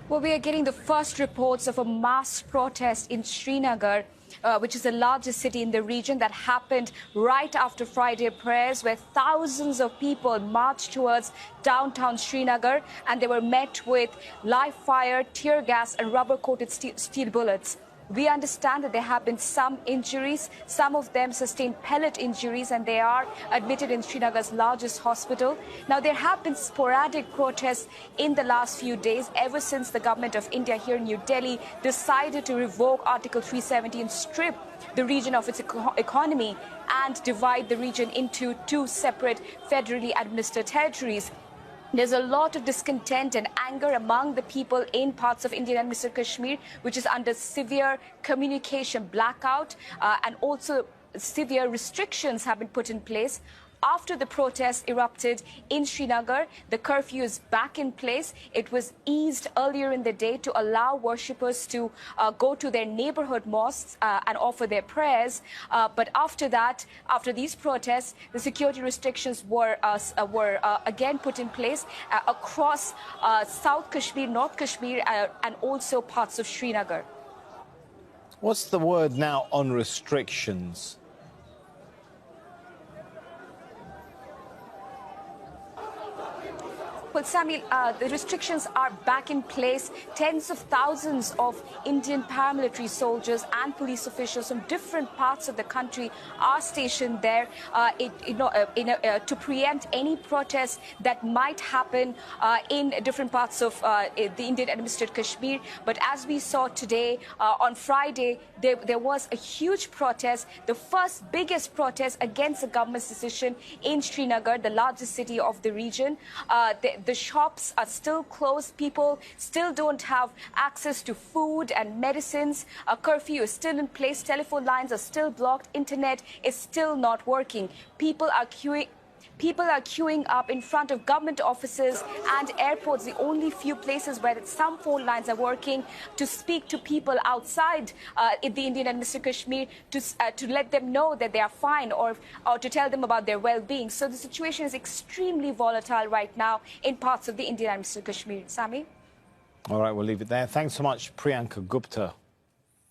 Well, we are getting the first reports of a mass protest in Srinagar, which is the largest city in the region, that happened right after Friday prayers, where thousands of people marched towards downtown Srinagar, and they were met with live fire, tear gas and rubber-coated steel bullets. We understand that there have been some injuries. Some of them sustained pellet injuries, and they are admitted in Srinagar's largest hospital. Now, there have been sporadic protests in the last few days, ever since the government of India here in New Delhi decided to revoke Article 370 and strip the region of its economy and divide the region into two separate federally administered territories. There's a lot of discontent and anger among the people in parts of Indian-administered Kashmir, which is under severe communication blackout, and also severe restrictions have been put in place. After the protests erupted in Srinagar, the curfew is back in place. It was eased earlier in the day to allow worshippers to go to their neighborhood mosques and offer their prayers. But after that, after these protests, the security restrictions were again put in place across South Kashmir, North Kashmir, and also parts of Srinagar. What's the word now on restrictions? Well, Samuel, the restrictions are back in place. Tens of thousands of Indian paramilitary soldiers and police officials from different parts of the country are stationed there to preempt any protests that might happen in different parts of the Indian-administered Kashmir. But as we saw today, on Friday, there was a huge protest, the first biggest protest against the government's decision in Srinagar, the largest city of the region. The shops are still closed. People still don't have access to food and medicines. A curfew is still in place. Telephone lines are still blocked. Internet is still not working. People are queuing up in front of government offices and airports, the only few places where some phone lines are working, to speak to people outside in the Indian-administered Kashmir to let them know that they are fine, or to tell them about their well-being. So the situation is extremely volatile right now in parts of the Indian-administered Kashmir. Sami? All right, we'll leave it there. Thanks so much, Priyanka Gupta.